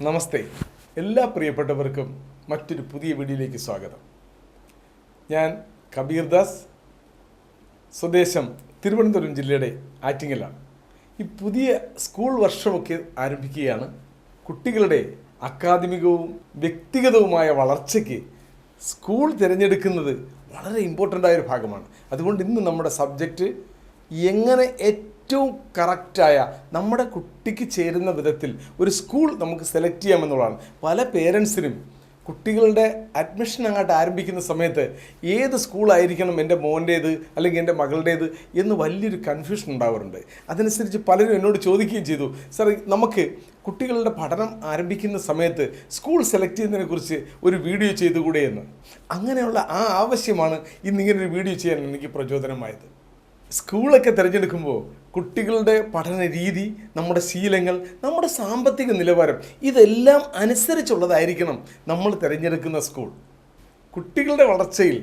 നമസ്തേ, എല്ലാ പ്രിയപ്പെട്ടവർക്കും മറ്റൊരു പുതിയ വീഡിയോയിലേക്ക് സ്വാഗതം. ഞാൻ കബീർദാസ്, സ്വദേശം തിരുവനന്തപുരം ജില്ലയുടെ ആറ്റിങ്ങലാണ്. ഈ പുതിയ സ്കൂൾ വർഷമൊക്കെ ആരംഭിക്കുകയാണ്. കുട്ടികളുടെ അക്കാദമികവും വ്യക്തിഗതവുമായ വളർച്ചയ്ക്ക് സ്കൂൾ തിരഞ്ഞെടുക്കുന്നത് വളരെ ഇമ്പോർട്ടൻ്റ് ആയൊരു ഭാഗമാണ്. അതുകൊണ്ട് ഇന്ന് നമ്മുടെ സബ്ജക്റ്റ് എങ്ങനെ ഏറ്റവും കറക്റ്റായ നമ്മുടെ കുട്ടിക്ക് ചേരുന്ന വിധത്തിൽ ഒരു സ്കൂൾ നമുക്ക് സെലക്ട് ചെയ്യാമെന്നുള്ളതാണ്. പല പേരൻസിനും കുട്ടികളുടെ അഡ്മിഷൻ അങ്ങോട്ട് ആരംഭിക്കുന്ന സമയത്ത് ഏത് സ്കൂളായിരിക്കണം എൻ്റെ മോൻ്റേത് അല്ലെങ്കിൽ എൻ്റെ മകളുടേത് എന്ന് വലിയൊരു കൺഫ്യൂഷൻ ഉണ്ടാവാറുണ്ട്. അതനുസരിച്ച് പലരും എന്നോട് ചോദിക്കുകയും ചെയ്തു, സാർ നമുക്ക് കുട്ടികളുടെ പഠനം ആരംഭിക്കുന്ന സമയത്ത് സ്കൂൾ സെലക്ട് ചെയ്യുന്നതിനെക്കുറിച്ച് ഒരു വീഡിയോ ചെയ്തുകൂടെ എന്ന്. അങ്ങനെയുള്ള ആ ആവശ്യമാണ് ഇന്നിങ്ങനൊരു വീഡിയോ ചെയ്യാൻ എനിക്ക് പ്രചോദനമായത്. സ്കൂളൊക്കെ തിരഞ്ഞെടുക്കുമ്പോൾ കുട്ടികളുടെ പഠന രീതി, നമ്മുടെ ശീലങ്ങൾ, നമ്മുടെ സാമ്പത്തിക നിലവാരം ഇതെല്ലാം അനുസരിച്ചുള്ളതായിരിക്കണം നമ്മൾ തിരഞ്ഞെടുക്കുന്ന സ്കൂൾ. കുട്ടികളുടെ വളർച്ചയിൽ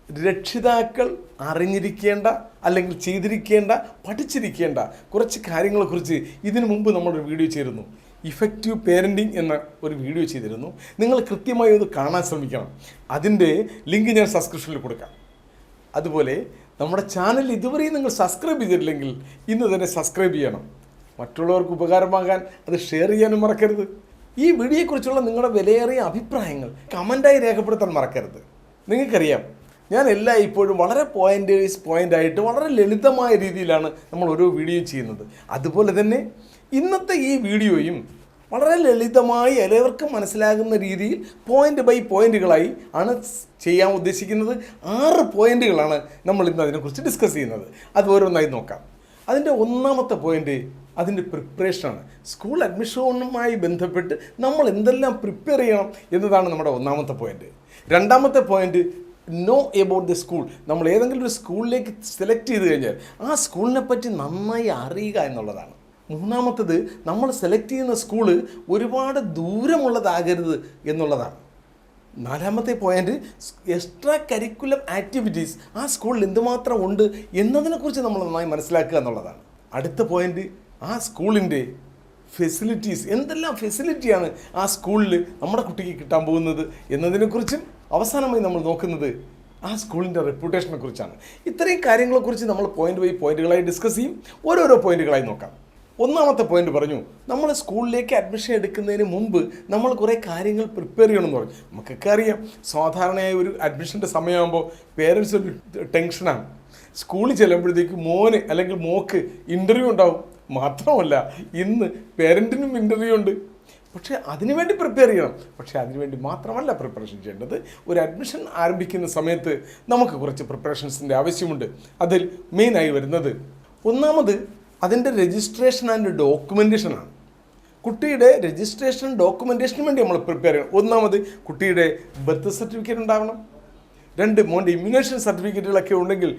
രക്ഷിതാക്കൾ അറിഞ്ഞിരിക്കേണ്ട അല്ലെങ്കിൽ ചെയ്തിരിക്കേണ്ട, പഠിച്ചിരിക്കേണ്ട കുറച്ച് കാര്യങ്ങളെക്കുറിച്ച് ഇതിനു മുമ്പ് നമ്മളൊരു വീഡിയോ ചെയ്തിരുന്നു. ഇഫക്റ്റീവ് പേരൻറ്റിങ് എന്ന ഒരു വീഡിയോ ചെയ്തിരുന്നു. നിങ്ങൾ കൃത്യമായി അത് കാണാൻ ശ്രമിക്കണം. അതിൻ്റെ ലിങ്ക് ഞാൻ സബ്സ്ക്രിപ്ഷനിൽ കൊടുക്കാം. അതുപോലെ നമ്മുടെ ചാനൽ ഇതുവരെയും നിങ്ങൾ സബ്സ്ക്രൈബ് ചെയ്തിട്ടില്ലെങ്കിൽ ഇന്ന് തന്നെ സബ്സ്ക്രൈബ് ചെയ്യണം. മറ്റുള്ളവർക്ക് ഉപകാരമാകാൻ അത് ഷെയർ ചെയ്യാനും മറക്കരുത്. ഈ വീഡിയോയെക്കുറിച്ചുള്ള നിങ്ങളുടെ വിലയേറിയ അഭിപ്രായങ്ങൾ കമൻറ്റായി രേഖപ്പെടുത്താൻ മറക്കരുത്. നിങ്ങൾക്കറിയാം, ഞാൻ ഇപ്പോഴും വളരെ പോയിൻ്റായിട്ട് വളരെ ലളിതമായ രീതിയിലാണ് നമ്മൾ ഓരോ വീഡിയോ ചെയ്യുന്നത്. അതുപോലെ തന്നെ ഇന്നത്തെ ഈ വീഡിയോയും വളരെ ലളിതമായി എല്ലാവർക്കും മനസ്സിലാകുന്ന രീതിയിൽ പോയിൻ്റ് ബൈ പോയിൻ്റുകളായി ആണ് ചെയ്യാൻ ഉദ്ദേശിക്കുന്നത്. 6 പോയിൻ്റുകളാണ് നമ്മൾ ഇന്ന് അതിനെക്കുറിച്ച് ഡിസ്കസ് ചെയ്യുന്നത്. അത് ഓരോന്നായി നോക്കാം. അതിൻ്റെ ഒന്നാമത്തെ പോയിൻ്റ് അതിൻ്റെ പ്രിപ്പറേഷനാണ്. സ്കൂൾ അഡ്മിഷനുമായി ബന്ധപ്പെട്ട് നമ്മൾ എന്തെല്ലാം പ്രിപ്പയർ ചെയ്യണം എന്നതാണ് നമ്മുടെ ഒന്നാമത്തെ പോയിൻ്റ്. രണ്ടാമത്തെ point know about the school. നമ്മൾ ഏതെങ്കിലും ഒരു സ്കൂളിലേക്ക് സെലക്ട് ചെയ്ത് കഴിഞ്ഞാൽ ആ സ്കൂളിനെ പറ്റി നന്നായി അറിയുക എന്നുള്ളതാണ്. മൂന്നാമത്തത്, നമ്മൾ സെലക്ട് ചെയ്യുന്ന സ്കൂള് ഒരുപാട് ദൂരമുള്ളതാകരുത് എന്നുള്ളതാണ്. നാലാമത്തെ പോയിൻ്റ്, എക്സ്ട്രാ കരിക്കുലം ആക്ടിവിറ്റീസ് ആ സ്കൂളിൽ എന്തുമാത്രം ഉണ്ട് എന്നതിനെക്കുറിച്ച് നമ്മൾ നന്നായി മനസ്സിലാക്കുക എന്നുള്ളതാണ്. അടുത്ത പോയിൻ്റ്, ആ സ്കൂളിൻ്റെ ഫെസിലിറ്റീസ്, എന്തെല്ലാം ഫെസിലിറ്റിയാണ് ആ സ്കൂളിൽ നമ്മുടെ കുട്ടിക്ക് കിട്ടാൻ പോകുന്നത് എന്നതിനെക്കുറിച്ചും അവസാനമായി നമ്മൾ നോക്കുന്നത് ആ സ്കൂളിൻ്റെ റെപ്യൂട്ടേഷനെ കുറിച്ചാണ്. ഇത്രയും കാര്യങ്ങളെക്കുറിച്ച് നമ്മൾ പോയിൻ്റ് ബൈ പോയിൻ്റുകളായി ഡിസ്കസ് ചെയ്യും. ഓരോരോ പോയിൻ്റുകളായി നോക്കാം. ഒന്നാമത്തെ പോയിന്റ് പറഞ്ഞു, നമ്മൾ സ്കൂളിലേക്ക് അഡ്മിഷൻ എടുക്കുന്നതിന് മുമ്പ് നമ്മൾ കുറേ കാര്യങ്ങൾ പ്രിപ്പയർ ചെയ്യണമെന്ന് പറഞ്ഞു. നമുക്കൊക്കെ അറിയാം, സാധാരണയായി ഒരു അഡ്മിഷൻ്റെ സമയമാകുമ്പോൾ പേരൻസ് ഒരു ടെൻഷനാണ്. സ്കൂളിൽ ചെല്ലുമ്പോഴത്തേക്ക് മോന് അല്ലെങ്കിൽ മോക്ക് ഇൻ്റർവ്യൂ ഉണ്ടാവും. മാത്രമല്ല ഇന്ന് പേരൻറ്റിനും ഇൻ്റർവ്യൂ ഉണ്ട്. പക്ഷേ അതിനുവേണ്ടി പ്രിപ്പയർ ചെയ്യണം. പക്ഷേ അതിനുവേണ്ടി മാത്രമല്ല പ്രിപ്പറേഷൻ ചെയ്യേണ്ടത്. ഒരു അഡ്മിഷൻ ആരംഭിക്കുന്ന സമയത്ത് നമുക്ക് കുറച്ച് പ്രിപ്പറേഷൻസിൻ്റെ ആവശ്യമുണ്ട്. അതിൽ മെയിനായി വരുന്നത് ഒന്നാമത് അതിൻ്റെ രജിസ്ട്രേഷൻ ആൻഡ് ഡോക്യുമെൻറ്റേഷനാണ്. കുട്ടിയുടെ രജിസ്ട്രേഷൻ ഡോക്യുമെൻറ്റേഷന് വേണ്ടി നമ്മൾ പ്രിപ്പയർ ചെയ്യണം. ഒന്നാമത് കുട്ടിയുടെ ബർത്ത് സർട്ടിഫിക്കറ്റ് ഉണ്ടാവണം. 2 മോൻ്റെ ഇമ്മ്യൂണേഷൻ സർട്ടിഫിക്കറ്റുകളൊക്കെ ഉണ്ടെങ്കിൽ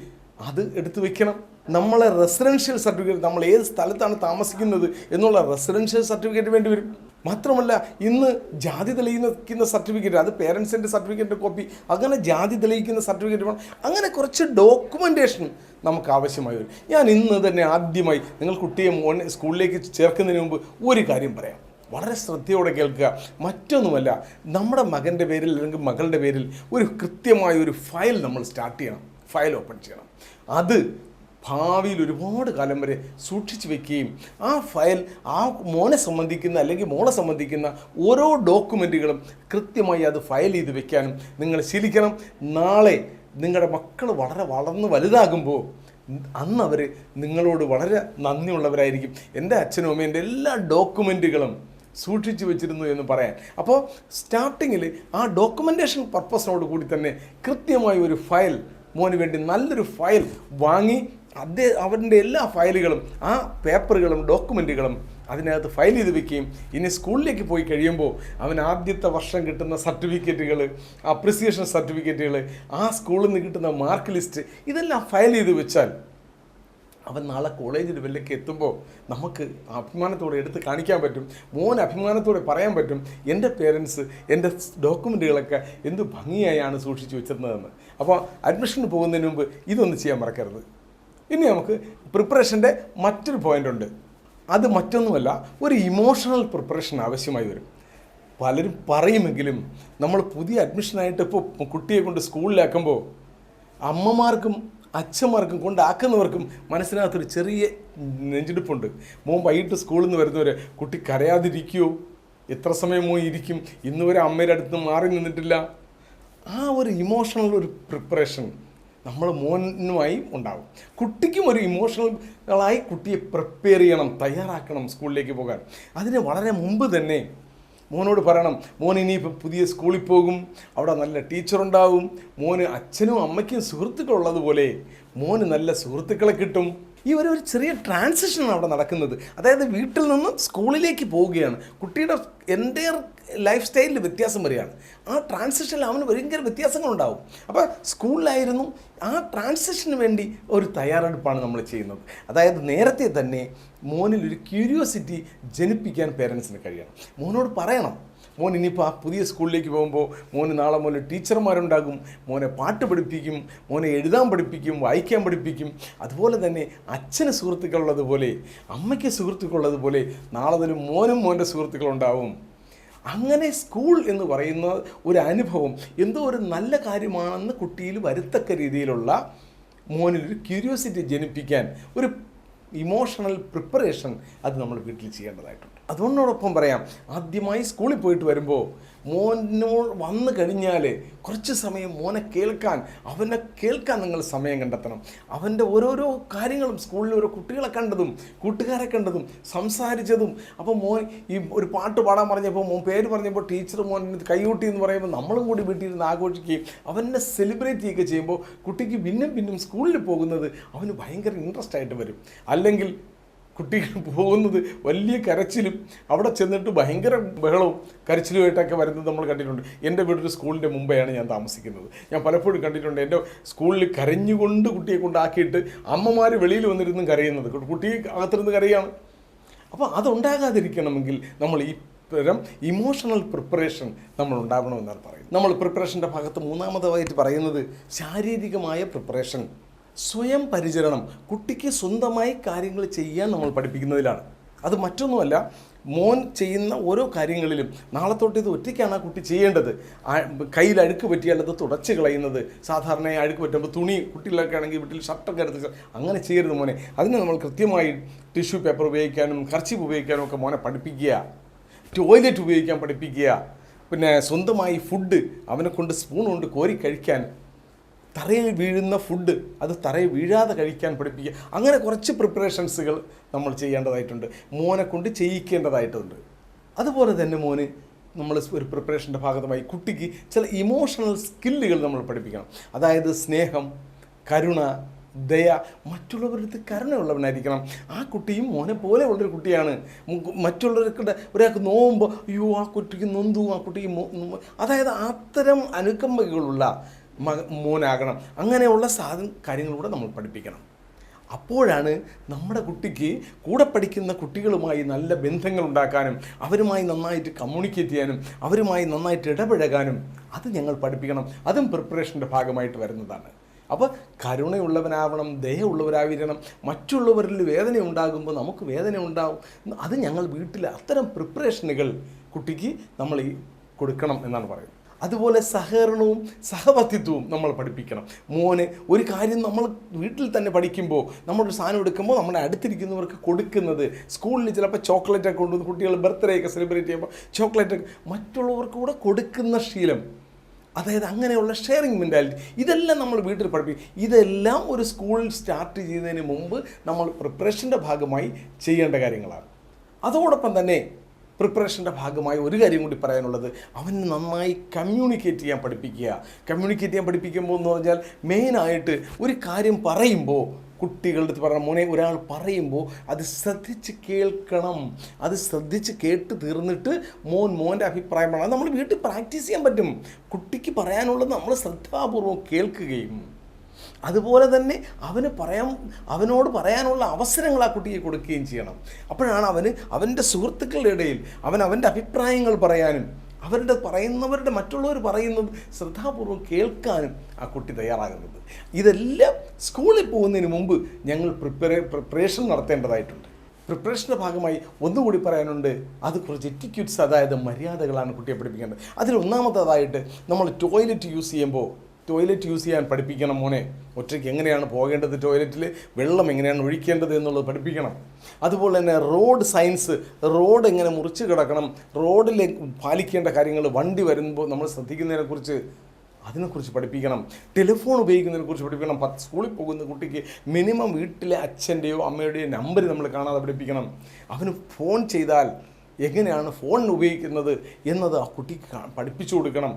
അത് എടുത്തു വയ്ക്കണം. നമ്മളെ റെസിഡൻഷ്യൽ സർട്ടിഫിക്കറ്റ്, നമ്മൾ ഏത് സ്ഥലത്താണ് താമസിക്കുന്നത് എന്നുള്ള റെസിഡൻഷ്യൽ സർട്ടിഫിക്കറ്റ് വേണ്ടി വരും. മാത്രമല്ല ഇന്ന് ജാതി തെളിയിക്കുന്ന സർട്ടിഫിക്കറ്റ്, അത് പേരൻസിൻ്റെ സർട്ടിഫിക്കറ്റിൻ്റെ കോപ്പി, അങ്ങനെ ജാതി തെളിയിക്കുന്ന സർട്ടിഫിക്കറ്റ് വേണം. അങ്ങനെ കുറച്ച് ഡോക്യുമെൻറ്റേഷൻ നമുക്ക് ആവശ്യമായി വരും. ഞാൻ ഇന്ന് തന്നെ ആദ്യമായി നിങ്ങൾ കുട്ടിയെ സ്കൂളിലേക്ക് ചേർക്കുന്നതിന് മുമ്പ് ഒരു കാര്യം പറയാം. വളരെ ശ്രദ്ധയോടെ കേൾക്കുക. മറ്റൊന്നുമല്ല, നമ്മുടെ മകൻ്റെ പേരിൽ അല്ലെങ്കിൽ മകളുടെ പേരിൽ ഒരു കൃത്യമായ ഒരു ഫയൽ നമ്മൾ സ്റ്റാർട്ട് ചെയ്യണം. ഫയൽ ഓപ്പൺ ചെയ്യണം. അത് ഭാവിയിൽ ഒരുപാട് കാലം വരെ സൂക്ഷിച്ചു വെക്കുകയും ആ ഫയൽ ആ മോനെ സംബന്ധിക്കുന്ന അല്ലെങ്കിൽ മോളെ സംബന്ധിക്കുന്ന ഓരോ ഡോക്യുമെൻറ്റുകളും കൃത്യമായി അത് ഫയൽ ചെയ്ത് വെക്കാനും നിങ്ങൾ ശീലിക്കണം. നാളെ നിങ്ങളുടെ മക്കൾ വളരെ വളർന്ന് വലുതാകുമ്പോൾ അന്ന് അവർ നിങ്ങളോട് വളരെ നന്ദിയുള്ളവരായിരിക്കും. എൻ്റെ അച്ഛനും അമ്മയും എൻ്റെ എല്ലാ ഡോക്യുമെൻറ്റുകളും സൂക്ഷിച്ചു വെച്ചിരുന്നു എന്ന് പറയാൻ. അപ്പോൾ സ്റ്റാർട്ടിങ്ങിൽ ആ ഡോക്യുമെൻറ്റേഷൻ പർപ്പസിനോട് കൂടി തന്നെ കൃത്യമായ ഒരു ഫയൽ, മോന് വേണ്ടി നല്ലൊരു ഫയൽ വാങ്ങി അവൻ്റെ എല്ലാ ഫയലുകളും ആ പേപ്പറുകളും ഡോക്യുമെൻറ്റുകളും അതിനകത്ത് ഫയൽ ചെയ്ത് വെക്കുകയും ഇനി സ്കൂളിലേക്ക് പോയി കഴിയുമ്പോൾ അവൻ ആദ്യത്തെ വർഷം കിട്ടുന്ന സർട്ടിഫിക്കറ്റുകൾ, അപ്രിസിയേഷൻ സർട്ടിഫിക്കറ്റുകൾ, ആ സ്കൂളിൽ നിന്ന് കിട്ടുന്ന മാർക്ക് ലിസ്റ്റ്, ഇതെല്ലാം ഫയൽ ചെയ്ത് വെച്ചാൽ അവൻ നാളെ കോളേജിൽ വല്ലൊക്കെ എത്തുമ്പോൾ നമുക്ക് അഭിമാനത്തോടെ എടുത്ത് കാണിക്കാൻ പറ്റും. മോൻ അഭിമാനത്തോടെ പറയാൻ പറ്റും, എൻ്റെ പേരൻസ് എൻ്റെ ഡോക്യുമെൻറ്റുകളൊക്കെ എന്ത് ഭംഗിയായാണ് സൂക്ഷിച്ചു വെച്ചിരുന്നതെന്ന്. അപ്പോൾ അഡ്മിഷന് പോകുന്നതിന് മുമ്പ് ഇതൊന്നും ചെയ്യാൻ മറക്കരുത്. ഇനി നമുക്ക് പ്രിപ്പറേഷൻ്റെ മറ്റൊരു പോയിൻ്റ് ഉണ്ട്. അത് മറ്റൊന്നുമല്ല, ഒരു ഇമോഷണൽ പ്രിപ്പറേഷൻ ആവശ്യമായി വരും. പലരും പറയുമെങ്കിലും നമ്മൾ പുതിയ അഡ്മിഷനായിട്ട് ഇപ്പോൾ കുട്ടിയെ കൊണ്ട് സ്കൂളിലാക്കുമ്പോൾ അമ്മമാർക്കും അച്ഛന്മാർക്കും കൊണ്ടാക്കുന്നവർക്കും മനസ്സിനകത്തൊരു ചെറിയ നെഞ്ചെടുപ്പുണ്ട്. മോൻ വൈകിട്ട് സ്കൂളിൽ നിന്ന് വരുന്നവരെ കുട്ടി കരയാതിരിക്കുമോ, എത്ര സമയം മോൻ ഇരിക്കും, ഇന്നുവരെ അമ്മയുടെ അടുത്ത് മാറി നിന്നിട്ടില്ല. ആ ഒരു ഇമോഷണൽ ഒരു പ്രിപ്പറേഷൻ നമ്മൾ മോനുമായി ഉണ്ടാകും. കുട്ടിക്കും ഒരു ഇമോഷണലായി കുട്ടിയെ പ്രിപ്പയർ ചെയ്യണം, തയ്യാറാക്കണം സ്കൂളിലേക്ക് പോകാൻ. അതിന് വളരെ മുമ്പ് തന്നെ മോനോട് പറയണം, മോൻ ഇനിയിപ്പോൾ പുതിയ സ്കൂളിൽ പോകും, അവിടെ നല്ല ടീച്ചറുണ്ടാവും, മോന് അച്ഛനും അമ്മയ്ക്കും സുഹൃത്തുക്കളുള്ളതുപോലെ മോന് നല്ല സുഹൃത്തുക്കളെ കിട്ടും. ഈ ഒരു ചെറിയ ട്രാൻസിഷനാണ് അവിടെ നടക്കുന്നത്. അതായത് വീട്ടിൽ നിന്ന് സ്കൂളിലേക്ക് പോവുകയാണ്. കുട്ടിയുടെ എൻ്റയർ ലൈഫ് സ്റ്റൈലിൽ വ്യത്യാസം വരികയാണ്. ആ ട്രാൻസിഷനിൽ അവന് ഭയങ്കര വ്യത്യാസങ്ങളുണ്ടാവും. അപ്പോൾ സ്കൂളിലായിരുന്നു ആ ട്രാൻസിഷന് വേണ്ടി ഒരു തയ്യാറെടുപ്പാണ് നമ്മൾ ചെയ്യുന്നത്. അതായത് നേരത്തെ തന്നെ മോനിൽ ഒരു ക്യൂരിയോസിറ്റി ജനിപ്പിക്കാൻ പേരൻസിന് കഴിയണം. മോനോട് പറയണം, മോൻ ഇനിയിപ്പോൾ ആ പുതിയ സ്കൂളിലേക്ക് പോകുമ്പോൾ മോന് നാളെ മുതൽ ടീച്ചർമാരുണ്ടാകും, മോനെ പാട്ട് പഠിപ്പിക്കും, മോനെ എഴുതാൻ പഠിപ്പിക്കും, വായിക്കാൻ പഠിപ്പിക്കും. അതുപോലെ തന്നെ അച്ഛന് സുഹൃത്തുക്കളുള്ളതുപോലെ അമ്മയ്ക്ക് സുഹൃത്തുക്കളുള്ളതുപോലെ നാളെ മുതൽ മോനും മോൻ്റെ സുഹൃത്തുക്കളുണ്ടാവും. അങ്ങനെ സ്കൂൾ എന്ന് പറയുന്ന ഒരു അനുഭവം എന്തോ ഒരു നല്ല കാര്യമാണെന്ന് കുട്ടിയിൽ വരുത്തക്ക രീതിയിലുള്ള മോനിലൊരു ക്യൂരിയോസിറ്റി ജനിപ്പിക്കാൻ ഒരു ഇമോഷണൽ പ്രിപ്പറേഷൻ അത് നമ്മൾ വീട്ടിൽ ചെയ്യേണ്ടതായിട്ടുണ്ട്. അതുകൊണ്ടോടൊപ്പം പറയാം, ആദ്യമായി സ്കൂളിൽ പോയിട്ട് വരുമ്പോൾ മോനോട് വന്നു കഴിഞ്ഞാൽ കുറച്ച് സമയം മോനെ കേൾക്കാൻ, അവനെ കേൾക്കാൻ നിങ്ങൾ സമയം കണ്ടെത്തണം. അവൻ്റെ ഓരോരോ കാര്യങ്ങളും സ്കൂളിൽ ഓരോ കുട്ടികളെ കണ്ടതും കൂട്ടുകാരെ കണ്ടതും സംസാരിച്ചതും. അപ്പോൾ മോൻ ഈ ഒരു പാട്ട് പാടാൻ പറഞ്ഞപ്പോൾ മോൻ പേര് പറഞ്ഞപ്പോൾ ടീച്ചർ മോൻ കൈകൂട്ടി എന്ന് പറയുമ്പോൾ നമ്മളും കൂടി വീട്ടിൽ നിന്ന് ആഘോഷിക്കുകയും അവനെ സെലിബ്രേറ്റ് ചെയ്യുകയൊക്കെ ചെയ്യുമ്പോൾ കുട്ടിക്ക് പിന്നും സ്കൂളിൽ പോകുന്നത് അവന് ഭയങ്കര ഇൻട്രസ്റ്റ് ആയിട്ട് വരും. അല്ലെങ്കിൽ കുട്ടികൾ പോകുന്നത് വലിയ കരച്ചിലും അവിടെ ചെന്നിട്ട് ഭയങ്കര ബഹളവും കരച്ചിലുമായിട്ടൊക്കെ വരുന്നത് നമ്മൾ കണ്ടിട്ടുണ്ട്. എൻ്റെ വീടൊരു സ്കൂളിൻ്റെ മുമ്പെയാണ് ഞാൻ താമസിക്കുന്നത്. ഞാൻ പലപ്പോഴും കണ്ടിട്ടുണ്ട് എൻ്റെ സ്കൂളിൽ കരഞ്ഞുകൊണ്ട് കുട്ടിയെ കൊണ്ടാക്കിയിട്ട് അമ്മമാർ വെളിയിൽ വന്നിരുന്നും കരയുന്നത്, കുട്ടി അകത്തിരുന്ന് കരയാണ്. അപ്പോൾ അതുണ്ടാകാതിരിക്കണമെങ്കിൽ നമ്മൾ ഈ തരം ഇമോഷണൽ പ്രിപ്പറേഷൻ നമ്മൾ ഉണ്ടാകണമെന്നാണ് പറയുന്നത്. നമ്മൾ പ്രിപ്പറേഷൻ്റെ ഭാഗത്ത് മൂന്നാമതായിട്ട് പറയുന്നത് ശാരീരികമായ പ്രിപ്പറേഷൻ, സ്വയം പരിചരണം. കുട്ടിക്ക് സ്വന്തമായി കാര്യങ്ങൾ ചെയ്യാൻ നമ്മൾ പഠിപ്പിക്കുന്നതിലാണ്. അത് മറ്റൊന്നുമല്ല, മോൻ ചെയ്യുന്ന ഓരോ കാര്യങ്ങളിലും നാളെ തൊട്ട് ഇത് ഒറ്റയ്ക്കാണ് ആ കുട്ടി ചെയ്യേണ്ടത്. കയ്യിൽ അഴുക്ക് പറ്റിയാൽ അത് തുടച്ച് കളയുന്നത്. സാധാരണ അഴുക്ക് പറ്റുമ്പോൾ തുണി, കുട്ടികളൊക്കെ ആണെങ്കിൽ വീട്ടിൽ ഷർട്ടൊക്കെ എടുത്ത് അങ്ങനെ ചെയ്യരുത് മോനെ. അതിന് നമ്മൾ കൃത്യമായി ടിഷ്യൂ പേപ്പർ ഉപയോഗിക്കാനും കർച്ചീഫ് ഉപയോഗിക്കാനും ഒക്കെ മോനെ പഠിപ്പിക്കുക. ടോയ്ലറ്റ് ഉപയോഗിക്കാൻ പഠിപ്പിക്കുക. പിന്നെ സ്വന്തമായി ഫുഡ് അവനെ കൊണ്ട് സ്പൂൺ കൊണ്ട് കോരി കഴിക്കാൻ, തറയിൽ വീഴുന്ന ഫുഡ് അത് തറയിൽ വീഴാതെ കഴിക്കാൻ പഠിപ്പിക്കുക. അങ്ങനെ കുറച്ച് പ്രിപ്പറേഷൻസുകൾ നമ്മൾ ചെയ്യേണ്ടതായിട്ടുണ്ട്, മോനെ കൊണ്ട് ചെയ്യിക്കേണ്ടതായിട്ടുണ്ട്. അതുപോലെ തന്നെ മോന് നമ്മൾ ഒരു പ്രിപ്പറേഷൻ്റെ ഭാഗമായി കുട്ടിക്ക് ചില ഇമോഷണൽ സ്കില്ലുകൾ നമ്മൾ പഠിപ്പിക്കണം. അതായത് സ്നേഹം, കരുണ, ദയ, മറ്റുള്ളവരുടെ കരുണയുള്ളവനായിരിക്കണം. ആ കുട്ടിയും മോനെ പോലെ ഉള്ളൊരു കുട്ടിയാണ്. മറ്റുള്ളവർക്ക് ഒരാൾക്ക് നോവുമ്പോൾ അയ്യോ ആ കുട്ടിക്ക് നൊന്തു, ആ കുട്ടിക്ക് അതായത് അത്തരം അനുകമ്പകളുള്ള മോനാകണം. അങ്ങനെയുള്ള കാര്യങ്ങളിലൂടെ നമ്മൾ പഠിപ്പിക്കണം. അപ്പോഴാണ് നമ്മുടെ കുട്ടിക്ക് കൂടെ പഠിക്കുന്ന കുട്ടികളുമായി നല്ല ബന്ധങ്ങൾ ഉണ്ടാക്കാനും അവരുമായി നന്നായിട്ട് കമ്മ്യൂണിക്കേറ്റ് ചെയ്യാനും അവരുമായി നന്നായിട്ട് ഇടപഴകാനും അത് ഞങ്ങൾ പഠിപ്പിക്കണം. അതും പ്രിപ്പറേഷൻ്റെ ഭാഗമായിട്ട് വരുന്നതാണ്. അപ്പോൾ കരുണയുള്ളവനാവണം, ദയയുള്ളവരായിരിക്കണം. മറ്റുള്ളവരിൽ വേദന ഉണ്ടാകുമ്പോൾ നമുക്ക് വേദന ഉണ്ടാവും. അത് ഞങ്ങൾ വീട്ടിൽ അത്തരം പ്രിപ്പറേഷനുകൾ കുട്ടിക്ക് നമ്മൾ കൊടുക്കണം എന്നാണ് പറയുന്നത്. അതുപോലെ സഹകരണവും സഹവർത്തിത്വവും നമ്മൾ പഠിപ്പിക്കണം. മോന് ഒരു കാര്യം നമ്മൾ വീട്ടിൽ തന്നെ പഠിക്കുമ്പോൾ നമ്മളൊരു സാധനം എടുക്കുമ്പോൾ നമ്മുടെ അടുത്തിരിക്കുന്നവർക്ക് കൊടുക്കുന്നത്, സ്കൂളിൽ ചിലപ്പോൾ ചോക്ലേറ്റൊക്കെ കൊണ്ടുവന്ന് കുട്ടികൾ ബർത്ത്ഡേ ഒക്കെ സെലിബ്രേറ്റ് ചെയ്യുമ്പോൾ ചോക്ലേറ്റ് മറ്റുള്ളവർക്ക് കൂടെ കൊടുക്കുന്ന ശീലം, അതായത് അങ്ങനെയുള്ള ഷെയറിങ് മെൻറ്റാലിറ്റി, ഇതെല്ലാം നമ്മൾ വീട്ടിൽ പഠിപ്പിക്കും. ഇതെല്ലാം ഒരു സ്കൂളിൽ സ്റ്റാർട്ട് ചെയ്യുന്നതിന് മുമ്പ് നമ്മൾ പ്രിപ്പറേഷൻ്റെ ഭാഗമായി ചെയ്യേണ്ട കാര്യങ്ങളാണ്. അതോടൊപ്പം തന്നെ പ്രിപ്പറേഷൻ്റെ ഭാഗമായി ഒരു കാര്യം കൂടി പറയാനുള്ളത്, അവന് നന്നായി കമ്മ്യൂണിക്കേറ്റ് ചെയ്യാൻ പഠിപ്പിക്കുക. കമ്മ്യൂണിക്കേറ്റ് ചെയ്യാൻ പഠിപ്പിക്കുമ്പോൾ എന്ന് പറഞ്ഞാൽ മെയിനായിട്ട് ഒരു കാര്യം പറയുമ്പോൾ കുട്ടികളുടെ അടുത്ത് പറഞ്ഞ മോനെ ഒരാൾ പറയുമ്പോൾ അത് ശ്രദ്ധിച്ച് കേൾക്കണം. അത് ശ്രദ്ധിച്ച് കേട്ട് തീർന്നിട്ട് മോൻ്റെ അഭിപ്രായം പറയണം. നമ്മൾ വീട്ടിൽ പ്രാക്ടീസ് ചെയ്യാൻ പറ്റും. കുട്ടിക്ക് പറയാനുള്ളത് നമ്മൾ ശ്രദ്ധാപൂർവം കേൾക്കുകയും അതുപോലെ തന്നെ അവനോട് പറയാനുള്ള അവസരങ്ങൾ ആ കുട്ടിയെ കൊടുക്കുകയും ചെയ്യണം. അപ്പോഴാണ് അവൻ്റെ സുഹൃത്തുക്കളുടെ ഇടയിൽ അവൻ്റെ അഭിപ്രായങ്ങൾ പറയാനും പറയുന്നവരുടെ മറ്റുള്ളവർ പറയുന്നത് ശ്രദ്ധാപൂർവ്വം കേൾക്കാനും ആ കുട്ടി തയ്യാറാകുന്നത്. ഇതെല്ലാം സ്കൂളിൽ പോകുന്നതിന് മുമ്പ് ഞങ്ങൾ പ്രിപ്പറേഷൻ നടത്തേണ്ടതായിട്ടുണ്ട്. പ്രിപ്പറേഷൻ്റെ ഭാഗമായി ഒന്നുകൂടി പറയാനുണ്ട്, അത് കുറച്ച് എറ്റിക്യൂട്ട്സ്, അതായത് മര്യാദകളാണ് കുട്ടിയെ പഠിപ്പിക്കേണ്ടത്. അതിൽ ഒന്നാമത്തേതായിട്ട് നമ്മൾ ടോയ്ലറ്റ് യൂസ് ചെയ്യാൻ പഠിപ്പിക്കണം. മോനെ, ഒറ്റയ്ക്ക് എങ്ങനെയാണ് പോകേണ്ടത്, ടോയ്ലറ്റിൽ വെള്ളം എങ്ങനെയാണ് ഒഴിക്കേണ്ടത് എന്നുള്ളത് പഠിപ്പിക്കണം. അതുപോലെ തന്നെ റോഡ് സയൻസ്, റോഡ് എങ്ങനെ മുറിച്ച് കിടക്കണം, റോഡിൽ പാലിക്കേണ്ട കാര്യങ്ങൾ, വണ്ടി വരുമ്പോൾ നമ്മൾ ശ്രദ്ധിക്കുന്നതിനെക്കുറിച്ച് അതിനെക്കുറിച്ച് പഠിപ്പിക്കണം. ടെലിഫോൺ ഉപയോഗിക്കുന്നതിനെക്കുറിച്ച് പഠിപ്പിക്കണം. സ്കൂളിൽ പോകുന്ന കുട്ടിക്ക് മിനിമം വീട്ടിലെ അച്ഛൻ്റെയോ അമ്മയുടെയോ നമ്പർ നമ്മൾ കാണാതെ പഠിപ്പിക്കണം. അവന് ഫോൺ ചെയ്താൽ എങ്ങനെയാണ് ഫോൺ ഉപയോഗിക്കുന്നത് എന്നത് ആ കുട്ടിക്ക് പഠിപ്പിച്ചു കൊടുക്കണം.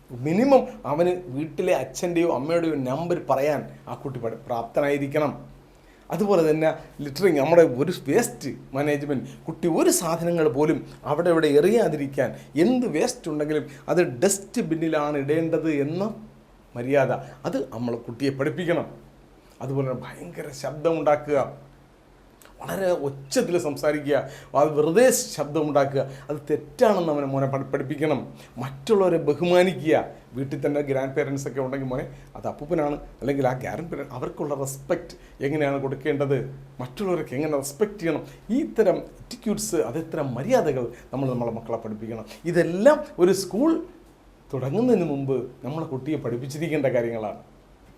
മിനിമം അവന് വീട്ടിലെ അച്ഛൻ്റെയോ അമ്മയുടെയോ നമ്പർ പറയാൻ ആ കുട്ടി പ്രാപ്തനായിരിക്കണം. അതുപോലെ തന്നെ ലിറ്ററിങ്, നമ്മുടെ ഒരു വേസ്റ്റ് മാനേജ്മെൻറ്റ്, കുട്ടി ഒരു സാധനങ്ങൾ പോലും അവിടെ ഇവിടെ എറിയാതിരിക്കാൻ, എന്ത് വേസ്റ്റ് ഉണ്ടെങ്കിലും അത് ഡസ്റ്റ് ബിന്നിലാണ് ഇടേണ്ടത് എന്ന മര്യാദ, അത് നമ്മൾ കുട്ടിയെ പഠിപ്പിക്കണം. അതുപോലെ തന്നെ ഭയങ്കര ശബ്ദമുണ്ടാക്കുക, വളരെ ഒച്ചത്തിൽ സംസാരിക്കുക, അത് വെറുതെ ശബ്ദമുണ്ടാക്കുക, അത് തെറ്റാണെന്ന് മോനെ പഠിപ്പിക്കണം. മറ്റുള്ളവരെ ബഹുമാനിക്കുക. വീട്ടിൽ തന്നെ ഗ്രാൻഡ് പേരൻസ് ഒക്കെ ഉണ്ടെങ്കിൽ മോനെ, അത് അപ്പൂപ്പനാണ് അല്ലെങ്കിൽ ആ ഗ്രാൻഡ് പേരൻസ്, അവർക്കുള്ള റെസ്പെക്റ്റ് എങ്ങനെയാണ് കൊടുക്കേണ്ടത്, മറ്റുള്ളവർക്ക് എങ്ങനെ റെസ്പെക്റ്റ് ചെയ്യണം, ഈ ഇത്തരം എറ്റിക്യൂട്ട്സ്, അതിത്തരം മര്യാദകൾ നമ്മളെ മക്കളെ പഠിപ്പിക്കണം. ഇതെല്ലാം ഒരു സ്കൂൾ തുടങ്ങുന്നതിന് മുമ്പ് നമ്മളെ കുട്ടിയെ പഠിപ്പിച്ചിരിക്കേണ്ട കാര്യങ്ങളാണ്.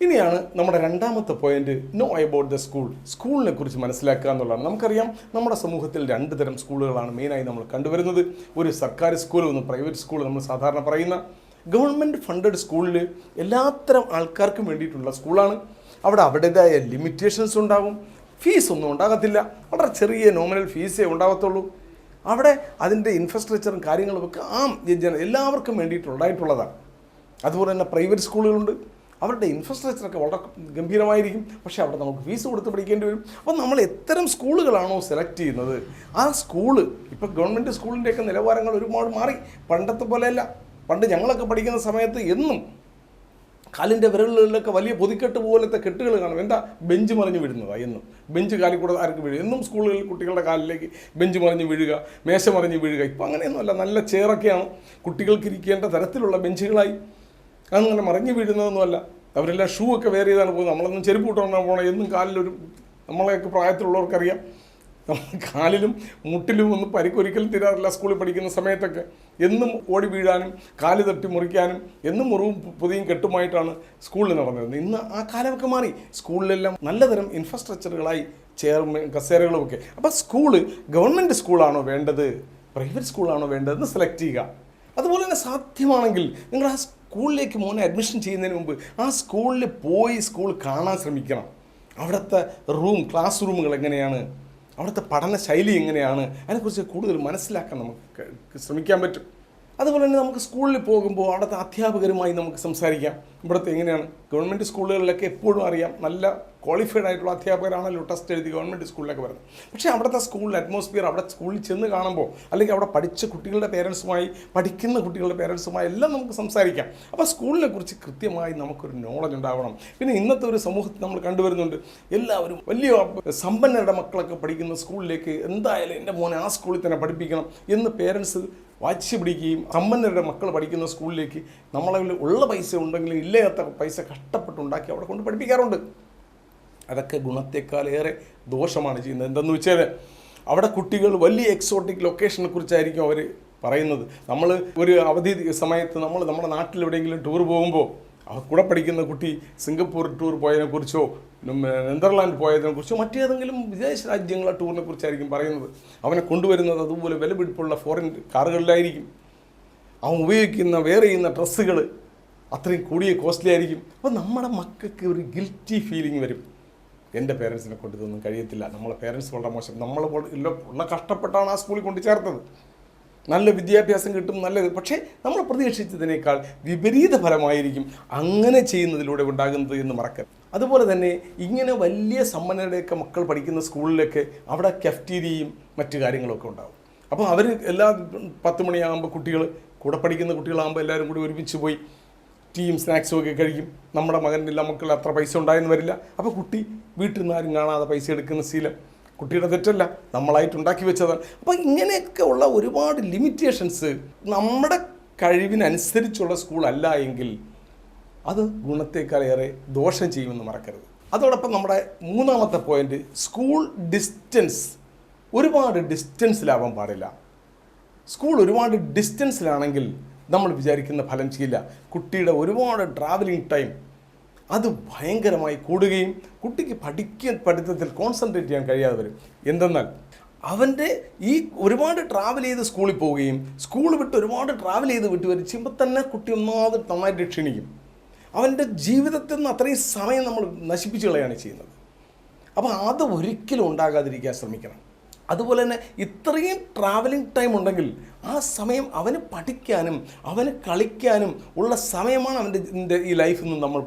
ഇനിയാണ് നമ്മുടെ രണ്ടാമത്തെ point, know about the school. സ്കൂളിനെ കുറിച്ച് മനസ്സിലാക്കുക എന്നുള്ളതാണ്. നമുക്കറിയാം, നമ്മുടെ സമൂഹത്തിൽ രണ്ട് തരം സ്കൂളുകളാണ് മെയിനായി നമ്മൾ കണ്ടുവരുന്നത്. ഒരു സർക്കാർ സ്കൂൾ, ഒന്ന് പ്രൈവറ്റ് സ്കൂൾ. നമ്മൾ സാധാരണ പറയുന്ന ഗവൺമെൻറ് ഫണ്ടഡ് സ്കൂളിൽ എല്ലാത്തരം ആൾക്കാർക്കും വേണ്ടിയിട്ടുള്ള സ്കൂളാണ്. അവിടെ അവരുടേതായ ലിമിറ്റേഷൻസ് ഉണ്ടാകും. ഫീസൊന്നും ഉണ്ടാകത്തില്ല, വളരെ ചെറിയ നോമിനൽ ഫീസേ ഉണ്ടാകത്തുള്ളൂ. അവിടെ അതിൻ്റെ ഇൻഫ്രാസ്ട്രക്ചറും കാര്യങ്ങളും ഒക്കെ എല്ലാവർക്കും വേണ്ടിയിട്ടുണ്ടായിട്ടുള്ളതാണ്. അതുപോലെ തന്നെ പ്രൈവറ്റ് സ്കൂളുകളുണ്ട്, അവരുടെ ഇൻഫ്രാസ്ട്രക്ചറൊക്കെ വളരെ ഗംഭീരമായിരിക്കും, പക്ഷേ അവിടെ നമുക്ക് ഫീസ് കൊടുത്ത് പഠിക്കേണ്ടി വരും. അപ്പോൾ നമ്മൾ എത്തരം സ്കൂളുകളാണോ സെലക്ട് ചെയ്യുന്നത്, ആ സ്കൂള്, ഇപ്പോൾ ഗവൺമെൻറ് സ്കൂളിൻ്റെയൊക്കെ നിലവാരങ്ങൾ ഒരുപാട് മാറി. പണ്ടത്തെ പോലെയല്ല. പണ്ട് ഞങ്ങളൊക്കെ പഠിക്കുന്ന സമയത്ത് എന്നും കാലിൻ്റെ വിരലുകളിലൊക്കെ വലിയ പൊതിക്കെട്ട് പോലത്തെ കെട്ടുകൾ കാണും. എന്താ, ബെഞ്ച് മറിഞ്ഞ് വീഴുന്നതാണ്. എന്നും ബെഞ്ച് കാലിൽ കൂടെ ആർക്ക് വീഴുക, എന്നും സ്കൂളുകളിൽ കുട്ടികളുടെ കാലിലേക്ക് ബെഞ്ച് മറിഞ്ഞ് വീഴുക, മേശ മറിഞ്ഞ് വീഴുക. ഇപ്പോൾ അങ്ങനെയൊന്നുമല്ല, നല്ല ചെയറൊക്കെയാണ്, കുട്ടികൾക്ക് ഇരിക്കേണ്ട തരത്തിലുള്ള ബെഞ്ചുകളായി. അങ്ങനെ മറിഞ്ഞ് വീഴുന്നതൊന്നുമല്ല. അവരെല്ലാം ഷൂ ഒക്കെ വേറെ ചെയ്താണ് പോകുന്നത്. നമ്മളൊന്നും ചെരുപ്പ് ഇട്ടുകൊണ്ടാണ് പോകണം. എന്നും കാലിലൊരു, നമ്മളെയൊക്കെ പ്രായത്തിലുള്ളവർക്കറിയാം, കാലിലും മുട്ടിലും ഒന്നും പരിക്കൊരിക്കലും തീരാറില്ല. സ്കൂളിൽ പഠിക്കുന്ന സമയത്തൊക്കെ എന്നും ഓടി വീഴാനും കാല് തട്ടി മുറിക്കാനും എന്നും മുറിവും പൊതിയും കെട്ടുമായിട്ടാണ് സ്കൂളിൽ നടന്നിരുന്നത്. ഇന്ന് ആ കാലമൊക്കെ മാറി. സ്കൂളിലെല്ലാം നല്ലതരം ഇൻഫ്രാസ്ട്രക്ചറുകളായി ചെയറും കസേരകളുമൊക്കെ. അപ്പോൾ സ്കൂള് ഗവൺമെൻറ് സ്കൂളാണോ വേണ്ടത്, പ്രൈവറ്റ് സ്കൂളാണോ വേണ്ടതെന്ന് സെലക്ട് ചെയ്യുക. അതുപോലെ തന്നെ സാധ്യമാണെങ്കിൽ നിങ്ങൾ ആ സ്കൂളിലേക്ക് മോനെ അഡ്മിഷൻ ചെയ്യുന്നതിന് മുമ്പ് ആ സ്കൂളിൽ പോയി സ്കൂൾ കാണാൻ ശ്രമിക്കണം. അവിടുത്തെ ക്ലാസ് റൂമുകൾ എങ്ങനെയാണ്, അവിടുത്തെ പഠന ശൈലി എങ്ങനെയാണ്, അതിനെക്കുറിച്ച് കൂടുതൽ മനസ്സിലാക്കാൻ നമുക്ക് ശ്രമിക്കാൻ പറ്റും. അതുപോലെ തന്നെ നമുക്ക് സ്കൂളിൽ പോകുമ്പോൾ അവിടുത്തെ അധ്യാപകരുമായി നമുക്ക് സംസാരിക്കാം. ഇവിടുത്തെ എങ്ങനെയാണ്, ഗവൺമെൻറ് സ്കൂളുകളിലൊക്കെ എപ്പോഴും അറിയാം, നല്ല ക്വാളിഫൈഡ് ആയിട്ടുള്ള അധ്യാപകരാണല്ലോ ടെസ്റ്റ് എഴുതി ഗവൺമെൻറ് സ്കൂളിലൊക്കെ വരുന്നത്. പക്ഷേ അവിടുത്തെ സ്കൂളിൽ അറ്റ്മോസ്ഫിയർ, അവിടെ സ്കൂളിൽ ചെന്ന് കാണുമ്പോൾ, അല്ലെങ്കിൽ അവിടെ പഠിച്ച കുട്ടികളുടെ പേരൻസുമായി, പഠിക്കുന്ന കുട്ടികളുടെ പേരൻസുമായി എല്ലാം നമുക്ക് സംസാരിക്കാം. അപ്പോൾ സ്കൂളിനെ കുറിച്ച് കൃത്യമായി നമുക്കൊരു നോളജ് ഉണ്ടാവണം. പിന്നെ ഇന്നത്തെ ഒരു സമൂഹത്തിൽ നമ്മൾ കണ്ടുവരുന്നുണ്ട്, എല്ലാവരും വലിയ സമ്പന്നരുടെ മക്കളൊക്കെ പഠിക്കുന്ന സ്കൂളിലേക്ക് എന്തായാലും എൻ്റെ മോനെ ആ സ്കൂളിൽ തന്നെ പഠിപ്പിക്കണം എന്ന് പേരൻസ് വാശി പിടിക്കുകയും സമ്പന്നരുടെ മക്കൾ പഠിക്കുന്ന സ്കൂളിലേക്ക് നമ്മളെ ഉള്ള പൈസ ഉണ്ടെങ്കിലും ഇല്ലാത്ത പൈസ കഷ്ടപ്പെട്ടുണ്ടാക്കി അവിടെ കൊണ്ട് പഠിപ്പിക്കാറുണ്ട്. അതൊക്കെ ഗുണത്തെക്കാളേറെ ദോഷമാണ് ചെയ്യുന്നത്. എന്തെന്ന് വെച്ചാൽ അവിടെ കുട്ടികൾ വലിയ എക്സോട്ടിക് ലൊക്കേഷനെ കുറിച്ചായിരിക്കും അവർ പറയുന്നത്. നമ്മൾ ഒരു അവധി സമയത്ത് നമ്മുടെ നാട്ടിൽ എവിടെയെങ്കിലും ടൂർ പോകുമ്പോൾ കൂടെ പഠിക്കുന്ന കുട്ടി സിംഗപ്പൂർ ടൂർ പോയതിനെക്കുറിച്ചോ നെതർലാൻഡ് പോയതിനെക്കുറിച്ചോ മറ്റേതെങ്കിലും വിദേശ രാജ്യങ്ങളെ ടൂറിനെ കുറിച്ചായിരിക്കും പറയുന്നത്. അവനെ കൊണ്ടുവരുന്നത് അതുപോലെ വിലപിടിപ്പുള്ള ഫോറിൻ കാറുകളിലായിരിക്കും. അവൻ ഉപയോഗിക്കുന്ന വേറെ ചെയ്യുന്ന ഡ്രസ്സുകൾ അത്രയും കൂടിയ കോസ്റ്റ്ലി ആയിരിക്കും. അപ്പോൾ നമ്മുടെ മക്കൾക്ക് ഒരു ഗിൽറ്റി ഫീലിംഗ് വരും. എൻ്റെ പേരൻസിനെ കൊണ്ട് ഇതൊന്നും കഴിയത്തില്ല, നമ്മളെ പേരൻസ് വളരെ മോശം, നമ്മൾ ഉള്ള കഷ്ടപ്പെട്ടാണ് ആ സ്കൂളിൽ കൊണ്ട് ചേർത്തത്, നല്ല വിദ്യാഭ്യാസം കിട്ടും, നല്ലത്. പക്ഷേ നമ്മൾ പ്രതീക്ഷിച്ചതിനേക്കാൾ വിപരീത ഫലമായിരിക്കും അങ്ങനെ ചെയ്യുന്നതിലൂടെ ഉണ്ടാകുന്നത് എന്ന് മറക്കരുത്. അതുപോലെ തന്നെ ഇങ്ങനെ വലിയ സമ്പന്നരുടെയൊക്കെ മക്കൾ പഠിക്കുന്ന സ്കൂളിലൊക്കെ അവിടെ കഫ്റ്റീരിയയും മറ്റു കാര്യങ്ങളൊക്കെ ഉണ്ടാകും. അപ്പോൾ അവർ എല്ലാ 10 മണിയാകുമ്പോൾ കൂടെ പഠിക്കുന്ന കുട്ടികളാകുമ്പോൾ എല്ലാവരും കൂടി ഒരുമിച്ച് പോയി ടീയും സ്നാക്സും ഒക്കെ കഴിക്കും. നമ്മുടെ മകനില്ല, മക്കൾ അത്ര പൈസ ഉണ്ടായെന്ന് വരില്ല. അപ്പോൾ കുട്ടി വീട്ടിൽ നിന്ന് ആരും കാണാതെ പൈസ എടുക്കുന്ന ശീലം കുട്ടിയുടെ തെറ്റല്ല, നമ്മളായിട്ട് ഉണ്ടാക്കി വെച്ചതാണ്. അപ്പോൾ ഇങ്ങനെയൊക്കെ ഉള്ള ഒരുപാട് ലിമിറ്റേഷൻസ്, നമ്മുടെ കഴിവിനനുസരിച്ചുള്ള സ്കൂളല്ല എങ്കിൽ അത് ഗുണത്തേക്കാളേറെ ദോഷം ചെയ്യുമെന്ന് മറക്കരുത്. അതോടൊപ്പം നമ്മുടെ മൂന്നാമത്തെ പോയിന്റ്, സ്കൂൾ ഡിസ്റ്റൻസ് ഒരുപാട് ഡിസ്റ്റൻസിലാവാൻ പാടില്ല. സ്കൂൾ ഒരുപാട് ഡിസ്റ്റൻസിലാണെങ്കിൽ നമ്മൾ വിചാരിക്കുന്ന ഫലം ചെയ്യില്ല. കുട്ടിയുടെ ഒരുപാട് ട്രാവലിംഗ് ടൈം അത് ഭയങ്കരമായി കൂടുകയും കുട്ടിക്ക് പഠിത്തത്തിൽ കോൺസെൻട്രേറ്റ് ചെയ്യാൻ കഴിയാതെ വരും. എന്തെന്നാൽ അവൻ്റെ ഈ ഒരുപാട് ട്രാവൽ ചെയ്ത് സ്കൂളിൽ പോവുകയും സ്കൂൾ വിട്ട് ഒരുപാട് ട്രാവൽ ചെയ്ത് വരുമ്പോൾ തന്നെ കുട്ടി ഒന്നാമത് നന്നായിട്ട് ക്ഷീണിക്കും. അവൻ്റെ ജീവിതത്തിൽ നിന്ന് അത്രയും സമയം നമ്മൾ നശിപ്പിച്ച് കളയാണ് ചെയ്യുന്നത്. അപ്പോൾ അത് ഒരിക്കലും ഉണ്ടാകാതിരിക്കാൻ ശ്രമിക്കണം. അതുപോലെ തന്നെ ഇത്രയും ട്രാവലിംഗ് ടൈം ഉണ്ടെങ്കിൽ ആ സമയം അവന് പഠിക്കാനും അവന് കളിക്കാനും ഉള്ള സമയമാണ് അവൻ്റെ ഈ ലൈഫിൽ നിന്ന് നമ്മൾ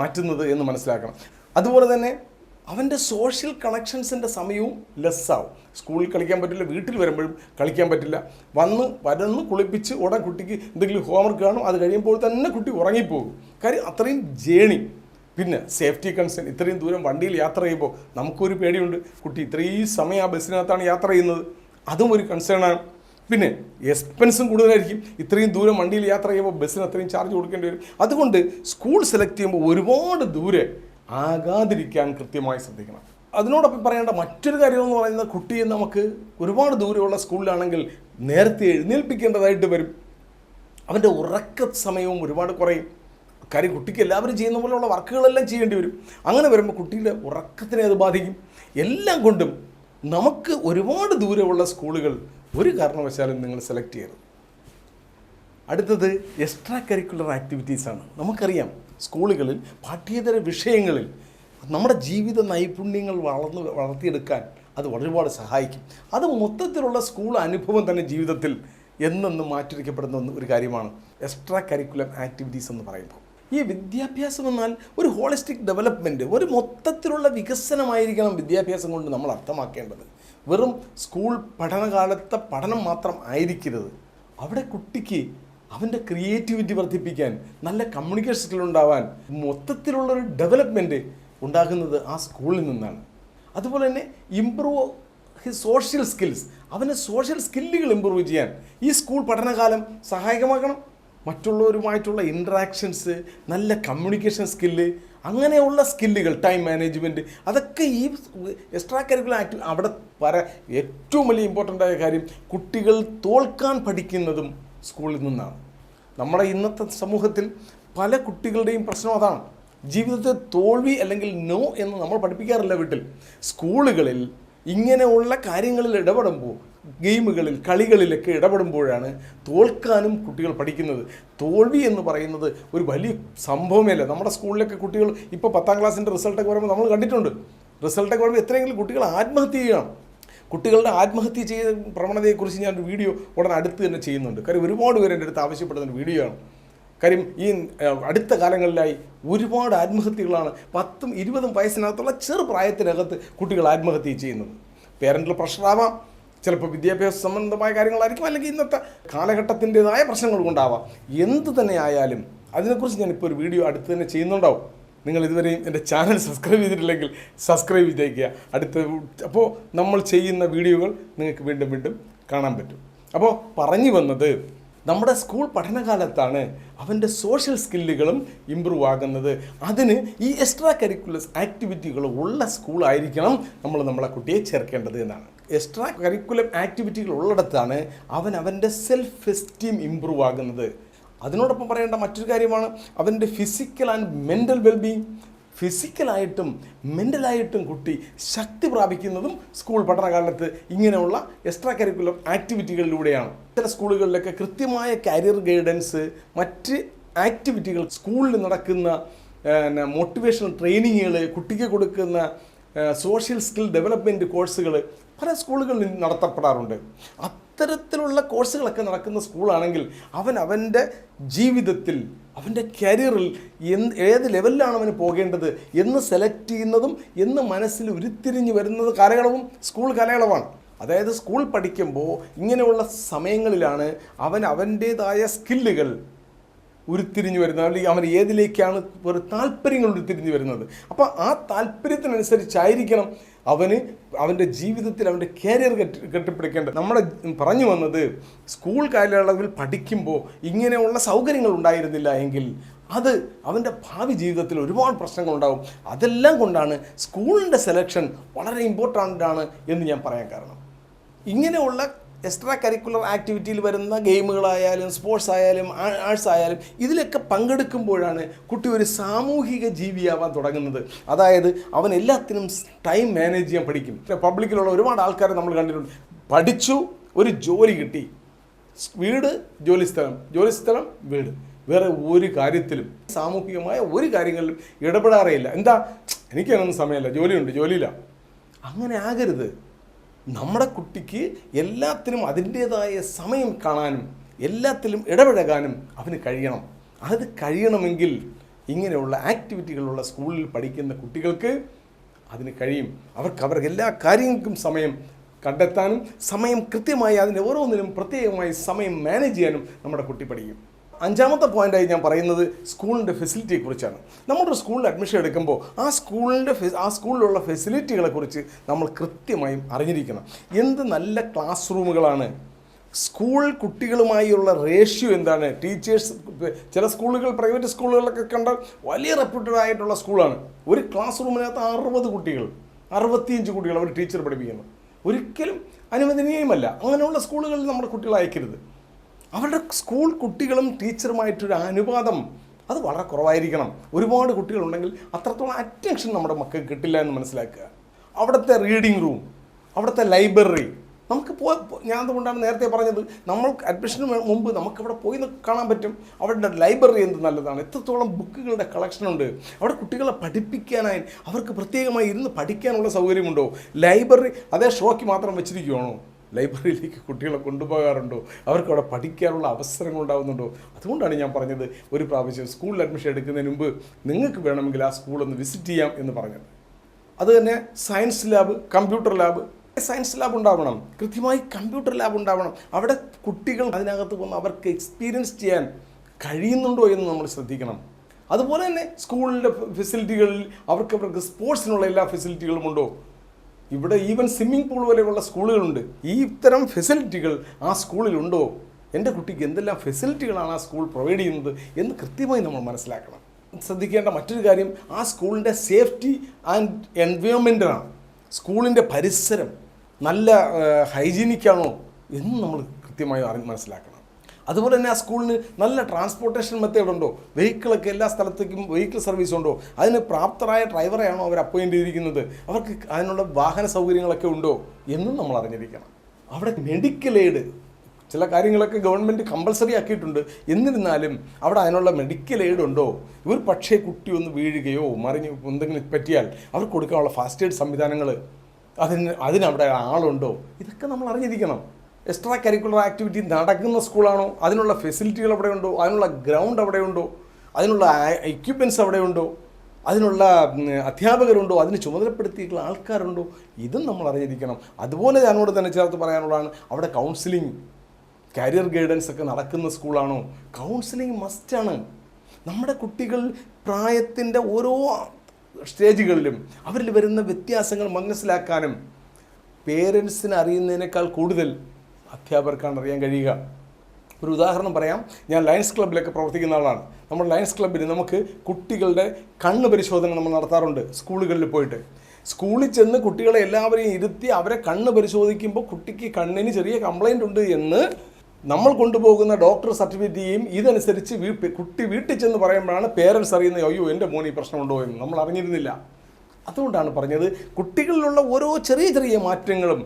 മാറ്റുന്നത് എന്ന് മനസ്സിലാക്കണം. അതുപോലെ തന്നെ അവൻ്റെ സോഷ്യൽ കണക്ഷൻസിൻ്റെ സമയവും ലെസ്സാവും. സ്കൂളിൽ കളിക്കാൻ പറ്റില്ല, വീട്ടിൽ വരുമ്പോഴും കളിക്കാൻ പറ്റില്ല. വന്ന് കുളിപ്പിച്ച് ഉടൻ കുട്ടിക്ക് എന്തെങ്കിലും ഹോംവർക്ക് കാണും, അത് കഴിയുമ്പോൾ തന്നെ കുട്ടി ഉറങ്ങിപ്പോകും. കാര്യം അത്രയും ജേണി. പിന്നെ സേഫ്റ്റി കൺസേൺ, ഇത്രയും ദൂരം വണ്ടിയിൽ യാത്ര ചെയ്യുമ്പോൾ നമുക്കൊരു പേടിയുണ്ട്, കുട്ടി ഇത്രയും സമയം ആ ബസ്സിനകത്താണ് യാത്ര ചെയ്യുന്നത്, അതും ഒരു കൺസേണാണ്. പിന്നെ എക്സ്പെൻസും കൂടുതലായിരിക്കും. ഇത്രയും ദൂരം വണ്ടിയിൽ യാത്ര ചെയ്യുമ്പോൾ ബസ്സിന് അത്രയും ചാർജ് കൊടുക്കേണ്ടി വരും. അതുകൊണ്ട് സ്കൂൾ സെലക്ട് ചെയ്യുമ്പോൾ ഒരുപാട് ദൂരെ ആകാതിരിക്കാൻ കൃത്യമായി ശ്രദ്ധിക്കണം. അതിനോടൊപ്പം പറയേണ്ട മറ്റൊരു കാര്യമെന്ന് പറയുന്നത്, കുട്ടിയെ നമുക്ക് ഒരുപാട് ദൂരെയുള്ള സ്കൂളിലാണെങ്കിൽ നേരത്തെ എഴുന്നേൽപ്പിക്കേണ്ടതായിട്ട് വരും. അവൻ്റെ ഉറക്ക സമയവും ഒരുപാട് കുറയും. കാര്യം കുട്ടിക്ക് എല്ലാവരും ചെയ്യുന്ന പോലെയുള്ള വർക്കുകളെല്ലാം ചെയ്യേണ്ടി വരും. അങ്ങനെ വരുമ്പോൾ കുട്ടിയുടെ ഉറക്കത്തിനെ അത് ബാധിക്കും. എല്ലാം കൊണ്ടും നമുക്ക് ഒരുപാട് ദൂരമുള്ള സ്കൂളുകൾ ഒരു കാരണവശാലും നിങ്ങൾ സെലക്ട് ചെയ്യരുത്. അടുത്തത് എക്സ്ട്രാ കരിക്കുലർ ആക്ടിവിറ്റീസാണ്. നമുക്കറിയാം സ്കൂളുകളിൽ പാഠ്യേതര വിഷയങ്ങളിൽ നമ്മുടെ ജീവിത നൈപുണ്യങ്ങൾ വളർത്തിയെടുക്കാൻ അത് ഒരുപാട് സഹായിക്കും. അത് മൊത്തത്തിലുള്ള സ്കൂൾ അനുഭവം തന്നെ ജീവിതത്തിൽ എന്നെന്നും മാറ്റിവെക്കപ്പെടുന്ന ഒരു കാര്യമാണ് എക്സ്ട്രാ കരിക്കുലർ ആക്ടിവിറ്റീസ് എന്ന് പറയുമ്പോൾ. ഈ വിദ്യാഭ്യാസം എന്നാൽ ഒരു ഹോളിസ്റ്റിക് ഡെവലപ്മെൻറ്റ്, ഒരു മൊത്തത്തിലുള്ള വികസനമായിരിക്കണം വിദ്യാഭ്യാസം കൊണ്ട് നമ്മൾ അർത്ഥമാക്കേണ്ടത്. വെറും സ്കൂൾ പഠനകാലത്തെ പഠനം മാത്രം ആയിരിക്കരുത്. അവിടെ കുട്ടിക്ക് അവൻ്റെ ക്രിയേറ്റിവിറ്റി വർദ്ധിപ്പിക്കാൻ, നല്ല കമ്മ്യൂണിക്കേഷൻ സ്കിൽ ഉണ്ടാവാൻ, മൊത്തത്തിലുള്ളൊരു ഡെവലപ്മെൻറ്റ് ഉണ്ടാകുന്നത് ആ സ്കൂളിൽ നിന്നാണ്. അതുപോലെ തന്നെ ഇംപ്രൂവ് ഹിസ് സോഷ്യൽ സ്കിൽസ്, അവൻ്റെ സോഷ്യൽ സ്കില്ലുകൾ ഇമ്പ്രൂവ് ചെയ്യാൻ ഈ സ്കൂൾ പഠനകാലം സഹായകമാക്കണം. മറ്റുള്ളവരുമായിട്ടുള്ള ഇൻട്രാക്ഷൻസ്, നല്ല കമ്മ്യൂണിക്കേഷൻ സ്കില്ല്, അങ്ങനെയുള്ള സ്കില്ലുകൾ, ടൈം മാനേജ്മെൻറ്റ്, അതൊക്കെ ഈ എക്സ്ട്രാ കരിക്കുലർ ആക്ടിവിറ്റി അവിടെ ഏറ്റവും വലിയ ഇമ്പോർട്ടൻ്റ് ആയ കാര്യം, കുട്ടികൾ തോൽക്കാൻ പഠിക്കുന്നതും സ്കൂളിൽ നിന്നാണ്. നമ്മുടെ ഇന്നത്തെ സമൂഹത്തിൽ പല കുട്ടികളുടെയും പ്രശ്നം അതാണ്. ജീവിതത്തിൽ തോൽവി അല്ലെങ്കിൽ നോ എന്ന് നമ്മൾ പഠിപ്പിക്കാറില്ല വീട്ടിൽ. സ്കൂളുകളിൽ ഇങ്ങനെയുള്ള കാര്യങ്ങളിൽ ഇടപെടുമ്പോൾ, ഗെയിമുകളിൽ കളികളിലൊക്കെ ഇടപെടുമ്പോഴാണ് തോൽക്കാനും കുട്ടികൾ പഠിക്കുന്നത്. തോൽവി എന്ന് പറയുന്നത് ഒരു വലിയ സംഭവമേ അല്ല. നമ്മുടെ സ്കൂളിലൊക്കെ കുട്ടികൾ ഇപ്പോൾ 10ാം ക്ലാസ്സിൻ്റെ റിസൾട്ടൊക്കെ വരുമ്പോൾ നമ്മൾ കണ്ടിട്ടുണ്ട്. റിസൾട്ടൊക്കെ വരുമ്പോൾ എത്രയെങ്കിലും കുട്ടികൾ ആത്മഹത്യ ചെയ്യണം. കുട്ടികളുടെ ആത്മഹത്യ ചെയ്ത പ്രവണതയെക്കുറിച്ച് ഞാനൊരു വീഡിയോ ഉടനെ അടുത്ത് തന്നെ ചെയ്യുന്നുണ്ട്. കാര്യം ഒരുപാട് പേര് എൻ്റെ അടുത്ത് ആവശ്യപ്പെടുന്നൊരു വീഡിയോ ആണ്. കാര്യം ഈ അടുത്ത കാലങ്ങളിലായി ഒരുപാട് ആത്മഹത്യകളാണ് 10ഉം 20ഉം വയസ്സിനകത്തുള്ള ചെറുപ്രായത്തിനകത്ത് കുട്ടികൾ ആത്മഹത്യ ചെയ്യുന്നത്. പേരൻ്റൽ പ്രഷറാവാം, ചിലപ്പോൾ വിദ്യാഭ്യാസ സംബന്ധമായ കാര്യങ്ങളായിരിക്കും, അല്ലെങ്കിൽ ഇന്നത്തെ കാലഘട്ടത്തിൻ്റെതായ പ്രശ്നങ്ങൾ കൊണ്ടാവാം. എന്ത് തന്നെ ആയാലും അതിനെക്കുറിച്ച് ഞാനിപ്പോൾ ഒരു വീഡിയോ അടുത്ത് തന്നെ ചെയ്യുന്നുണ്ടാവും. നിങ്ങൾ ഇതുവരെയും എൻ്റെ ചാനൽ സബ്സ്ക്രൈബ് ചെയ്തിട്ടില്ലെങ്കിൽ സബ്സ്ക്രൈബ് ചെയ്തേക്കുക. അപ്പോൾ നമ്മൾ ചെയ്യുന്ന വീഡിയോകൾ നിങ്ങൾക്ക് വീണ്ടും വീണ്ടും കാണാൻ പറ്റും. അപ്പോൾ പറഞ്ഞു വന്നത്, നമ്മുടെ സ്കൂൾ പഠനകാലത്താണ് അവൻ്റെ സോഷ്യൽ സ്കില്ലുകളും ഇമ്പ്രൂവ് ആകുന്നത്. അതിന് ഈ എക്സ്ട്രാ കരിക്കുലർ ആക്ടിവിറ്റികൾ ഉള്ള സ്കൂളായിരിക്കണം നമ്മളെ കുട്ടിയെ ചേർക്കേണ്ടത് എന്നാണ്. എക്സ്ട്രാ കരിക്കുലർ ആക്ടിവിറ്റികൾ ഉള്ളിടത്താണ് അവൻ്റെ സെൽഫ് എസ്റ്റീം ഇമ്പ്രൂവ് ആകുന്നത്. അതിനോടൊപ്പം പറയേണ്ട മറ്റൊരു കാര്യമാണ് അവൻ്റെ ഫിസിക്കൽ ആൻഡ് മെൻ്റൽ വെൽബീയിങ്. ഫിസിക്കലായിട്ടും മെൻ്റലായിട്ടും കുട്ടി ശക്തി പ്രാപിക്കുന്നതും സ്കൂൾ പഠനകാലത്ത് ഇങ്ങനെയുള്ള എക്സ്ട്രാ കരിക്കുലർ ആക്ടിവിറ്റികളിലൂടെയാണ്. ചില സ്കൂളുകളിലൊക്കെ കൃത്യമായ കരിയർ ഗൈഡൻസ്, മറ്റ് ആക്ടിവിറ്റികൾ, സ്കൂളിൽ നടക്കുന്ന മോട്ടിവേഷണൽ ട്രെയിനിങ്ങുകൾ, കുട്ടിക്ക് കൊടുക്കുന്ന സോഷ്യൽ സ്കിൽ ഡെവലപ്മെൻറ്റ് കോഴ്സുകൾ പല സ്കൂളുകളിൽ നടത്തപ്പെടാറുണ്ട്. അത്തരത്തിലുള്ള കോഴ്സുകളൊക്കെ നടക്കുന്ന സ്കൂളാണെങ്കിൽ അവൻ്റെ ജീവിതത്തിൽ, അവൻ്റെ കരിയറിൽ ഏത് ലെവലിലാണ് അവന് പോകേണ്ടത് എന്ന് സെലക്ട് ചെയ്യുന്നതും എന്ന് മനസ്സിൽ ഉരുത്തിരിഞ്ഞ് വരുന്നത് കാലയളവും സ്കൂൾ കാലയളവാണ്. അതായത് സ്കൂൾ പഠിക്കുമ്പോൾ ഇങ്ങനെയുള്ള സമയങ്ങളിലാണ് അവൻ്റേതായ സ്കില്ലുകൾ ഉരുത്തിരിഞ്ഞു വരുന്നത്, അല്ലെങ്കിൽ അവൻ ഏതിലേക്കാണ് ഒരു താല്പര്യങ്ങൾ ഉരുത്തിരിഞ്ഞു വരുന്നത്. അപ്പോൾ ആ താല്പര്യത്തിനനുസരിച്ചായിരിക്കണം അവൻ്റെ ജീവിതത്തിൽ അവൻ്റെ കരിയർ കെട്ടിപ്പിടിക്കേണ്ടത്. നമ്മൾ പറഞ്ഞു വന്നത്, സ്കൂൾ കാലയളവിൽ പഠിക്കുമ്പോൾ ഇങ്ങനെയുള്ള സൗകര്യങ്ങൾ ഉണ്ടായിരുന്നില്ല എങ്കിൽ അത് അവൻ്റെ ഭാവി ജീവിതത്തിൽ ഒരുപാട് പ്രശ്നങ്ങളുണ്ടാകും. അതെല്ലാം കൊണ്ടാണ് സ്കൂളിൻ്റെ സെലക്ഷൻ വളരെ ഇമ്പോർട്ടൻ്റ് ആണ് എന്ന് ഞാൻ പറയാൻ കാരണം. ഇങ്ങനെയുള്ള എക്സ്ട്രാ കരിക്കുലർ ആക്ടിവിറ്റിയിൽ വരുന്ന ഗെയിമുകളായാലും സ്പോർട്സ് ആയാലും ആർട്സ് ആയാലും ഇതിലൊക്കെ പങ്കെടുക്കുമ്പോഴാണ് കുട്ടി ഒരു സാമൂഹിക ജീവിയാവാൻ തുടങ്ങുന്നത്. അതായത് അവൻ എല്ലാത്തിനും ടൈം മാനേജ് ചെയ്യാൻ പഠിക്കും. പബ്ലിക്കിലുള്ള ഒരുപാട് ആൾക്കാരെ നമ്മൾ കണ്ടിട്ടുണ്ട്. പഠിച്ചു, ഒരു ജോലി കിട്ടി, വീട് ജോലിസ്ഥലം വീട്, വേറെ ഒരു കാര്യത്തിലും സാമൂഹികമായ ഒരു കാര്യങ്ങളിലും ഇടപെടാറേയില്ല. എന്താ, എനിക്കതിനൊന്നും സമയമില്ല, ജോലിയില്ല. അങ്ങനെ ആകരുത്. നമ്മുടെ കുട്ടിക്ക് എല്ലാത്തിനും അതിൻ്റേതായ സമയം കാണാനും എല്ലാത്തിലും ഇടപഴകാനും അവന് കഴിയണം. അത് കഴിയണമെങ്കിൽ ഇങ്ങനെയുള്ള ആക്ടിവിറ്റികളുള്ള സ്കൂളിൽ പഠിക്കുന്ന കുട്ടികൾക്ക് അതിന് കഴിയും. അവർക്ക് എല്ലാ കാര്യങ്ങൾക്കും സമയം കണ്ടെത്താനും സമയം കൃത്യമായി അതിന് ഓരോന്നിനും പ്രത്യേകമായി സമയം മാനേജ് ചെയ്യാനും നമ്മുടെ കുട്ടി പഠിക്കും. അഞ്ചാമത്തെ പോയിൻ്റായി ഞാൻ പറയുന്നത് സ്കൂളിൻ്റെ ഫെസിലിറ്റിയെക്കുറിച്ചാണ്. നമ്മളൊരു സ്കൂളിൽ അഡ്മിഷൻ എടുക്കുമ്പോൾ ആ സ്കൂളിലുള്ള ഫെസിലിറ്റികളെക്കുറിച്ച് നമ്മൾ കൃത്യമായും അറിഞ്ഞിരിക്കണം. എന്ത് നല്ല ക്ലാസ് റൂമുകളാണ്, സ്കൂൾ കുട്ടികളുമായുള്ള റേഷ്യോ എന്താണ്, ടീച്ചേഴ്സ്. ചില സ്കൂളുകൾ, പ്രൈവറ്റ് സ്കൂളുകളിലൊക്കെ കണ്ടാൽ വലിയ റെപ്യൂട്ടഡ് ആയിട്ടുള്ള സ്കൂളാണ്. ഒരു ക്ലാസ് റൂമിനകത്ത് 60 കുട്ടികൾ, 65 കുട്ടികൾ ഒരു ടീച്ചർ പഠിപ്പിക്കുന്നു. ഒരിക്കലും അനുവദനീയമല്ല. അങ്ങനെയുള്ള സ്കൂളുകളിൽ നമ്മുടെ കുട്ടികളെ അയക്കരുത്. അവരുടെ സ്കൂൾ കുട്ടികളും ടീച്ചറുമായിട്ടൊരു അനുപാതം അത് വളരെ കുറവായിരിക്കണം. ഒരുപാട് കുട്ടികളുണ്ടെങ്കിൽ അത്രത്തോളം അറ്റൻഷൻ നമ്മുടെ മക്കൾക്ക് കിട്ടില്ല എന്ന് മനസ്സിലാക്കുക. അവിടുത്തെ റീഡിംഗ് റൂം, അവിടുത്തെ ലൈബ്രറി, നമുക്ക് ഞാൻ അതുകൊണ്ടാണ് നേരത്തെ പറഞ്ഞത്, നമ്മൾ അഡ്മിഷന് മുമ്പ് നമുക്കവിടെ പോയി കാണാൻ പറ്റും. അവരുടെ ലൈബ്രറി എന്ത് നല്ലതാണ്, എത്രത്തോളം ബുക്കുകളുടെ കളക്ഷനുണ്ട്, അവിടെ കുട്ടികളെ പഠിപ്പിക്കാനായി അവർക്ക് പ്രത്യേകമായി ഇരുന്ന് പഠിക്കാനുള്ള സൗകര്യമുണ്ടോ, ലൈബ്രറി അതേ ഷോയ്ക്ക് മാത്രം വെച്ചിരിക്കുകയാണോ, ലൈബ്രറിയിലേക്ക് കുട്ടികളെ കൊണ്ടുപോകാറുണ്ടോ, അവർക്ക് അവിടെ പഠിക്കാനുള്ള അവസരങ്ങൾ ഉണ്ടാകുന്നുണ്ടോ. അതുകൊണ്ടാണ് ഞാൻ പറഞ്ഞത്, ഒരു പ്രാവശ്യം സ്കൂളിൽ അഡ്മിഷൻ എടുക്കുന്നതിന് മുമ്പ് നിങ്ങൾക്ക് വേണമെങ്കിൽ ആ സ്കൂളൊന്ന് വിസിറ്റ് ചെയ്യാം എന്ന് പറഞ്ഞത്. അതുതന്നെ science lab, computer lab, science lab ഉണ്ടാവണം, കൃത്യമായി കമ്പ്യൂട്ടർ ലാബ് ഉണ്ടാവണം. അവിടെ കുട്ടികൾ അതിനകത്ത് വന്ന് അവർക്ക് എക്സ്പീരിയൻസ് ചെയ്യാൻ കഴിയുന്നുണ്ടോ എന്ന് നമ്മൾ ശ്രദ്ധിക്കണം. അതുപോലെ തന്നെ സ്കൂളിൻ്റെ ഫെസിലിറ്റികളിൽ അവർക്ക് സ്പോർട്സിനുള്ള എല്ലാ ഫെസിലിറ്റികളും ഉണ്ടോ. ഇവിടെ ഈവൻ സ്വിമ്മിംഗ് പൂൾ വരെയുള്ള സ്കൂളുകളുണ്ട്. ഈ ഇത്തരം ഫെസിലിറ്റികൾ ആ സ്കൂളിലുണ്ടോ, എൻ്റെ കുട്ടിക്ക് എന്തെല്ലാം ഫെസിലിറ്റികളാണ് ആ സ്കൂൾ പ്രൊവൈഡ് ചെയ്യുന്നത് എന്ന് കൃത്യമായി നമ്മൾ മനസ്സിലാക്കണം. ശ്രദ്ധിക്കേണ്ട മറ്റൊരു കാര്യം ആ സ്കൂളിൻ്റെ സേഫ്റ്റി ആൻഡ് എൻവയോൺമെൻറ്റാണ്. സ്കൂളിൻ്റെ പരിസരം നല്ല ഹൈജീനിക്കാണോ എന്ന് നമ്മൾ കൃത്യമായി മനസ്സിലാക്കണം. അതുപോലെ തന്നെ ആ സ്കൂളിന് നല്ല ട്രാൻസ്പോർട്ടേഷൻ മെത്തേഡ് ഉണ്ടോ, വെഹിക്കിളൊക്കെ എല്ലാ സ്ഥലത്തേക്കും വെഹിക്കിൾ സർവീസ് ഉണ്ടോ, അതിന് പ്രാപ്തരായ ഡ്രൈവറെയാണോ അവർ അപ്പോയിൻ്റ് ചെയ്തിരിക്കുന്നത്, അവർക്ക് അതിനുള്ള വാഹന സൗകര്യങ്ങളൊക്കെ ഉണ്ടോ എന്നും നമ്മൾ അറിഞ്ഞിരിക്കണം. അവിടെ മെഡിക്കൽ എയ്ഡ്, ചില കാര്യങ്ങളൊക്കെ ഗവൺമെൻറ് കമ്പൾസറി ആക്കിയിട്ടുണ്ട്, എന്നിരുന്നാലും അവിടെ അതിനുള്ള മെഡിക്കൽ എയ്ഡ് ഉണ്ടോ, ഇവർ പക്ഷേ കുട്ടി ഒന്ന് വീഴുകയോ മറിഞ്ഞ് എന്തെങ്കിലും പറ്റിയാൽ അവർക്ക് കൊടുക്കാനുള്ള ഫാസ്റ്റ് എയ്ഡ് സംവിധാനങ്ങൾ അതിനവിടെ ആളുണ്ടോ, ഇതൊക്കെ നമ്മൾ അറിഞ്ഞിരിക്കണം. എക്സ്ട്രാ കരിക്കുലർ ആക്ടിവിറ്റി നടക്കുന്ന സ്കൂളാണോ, അതിനുള്ള ഫെസിലിറ്റികൾ അവിടെ ഉണ്ടോ, അതിനുള്ള ഗ്രൗണ്ട് അവിടെ ഉണ്ടോ, അതിനുള്ള എക്യുപ്മെൻറ്റ്സ് അവിടെ ഉണ്ടോ, അതിനുള്ള അധ്യാപകരുണ്ടോ, അതിന് ചുമതലപ്പെടുത്തിയിട്ടുള്ള ആൾക്കാരുണ്ടോ, ഇതും നമ്മൾ അറിഞ്ഞിരിക്കണം. അതുപോലെ ഞാനോട് തന്നെ ചേർത്ത് പറയാനുള്ളതാണ്, അവിടെ കൗൺസിലിംഗ്, കരിയർ ഗൈഡൻസ് ഒക്കെ നടക്കുന്ന സ്കൂളാണോ. കൗൺസിലിംഗ് മസ്റ്റാണ്. നമ്മുടെ കുട്ടികൾ പ്രായത്തിൻ്റെ ഓരോ സ്റ്റേജുകളിലും അവരിൽ വരുന്ന വ്യത്യാസങ്ങൾ മനസ്സിലാക്കാനും പേരൻസിന് അറിയുന്നതിനേക്കാൾ കൂടുതൽ അധ്യാപകർക്കാണ് അറിയാൻ കഴിയുക. ഒരു ഉദാഹരണം പറയാം. ഞാൻ ലയൺസ് ക്ലബ്ബിലൊക്കെ പ്രവർത്തിക്കുന്ന ആളാണ്. നമ്മൾ ലയൺസ് ക്ലബ്ബിൽ നമുക്ക് കുട്ടികളുടെ കണ്ണ് പരിശോധന നമ്മൾ നടത്താറുണ്ട്. സ്കൂളുകളിൽ പോയിട്ട് സ്കൂളിൽ ചെന്ന് കുട്ടികളെ എല്ലാവരെയും ഇരുത്തി അവരെ കണ്ണ് പരിശോധിക്കുമ്പോൾ കുട്ടിക്ക് കണ്ണിന് ചെറിയ കംപ്ലൈൻ്റ് ഉണ്ട് എന്ന് നമ്മൾ കൊണ്ടുപോകുന്ന ഡോക്ടർ സർട്ടിഫിക്കറ്റ് ചെയ്യും. ഇതനുസരിച്ച് കുട്ടി വീട്ടിൽ ചെന്ന് പറയുമ്പോഴാണ് പേരൻസ് അറിയുന്നത്, അയ്യോ എൻ്റെ മോന് ഈ പ്രശ്നമുണ്ടോ എന്ന് നമ്മൾ അറിഞ്ഞിരുന്നില്ല. അതുകൊണ്ടാണ് പറഞ്ഞത്, കുട്ടികളിലുള്ള ഓരോ ചെറിയ ചെറിയ മാറ്റങ്ങളും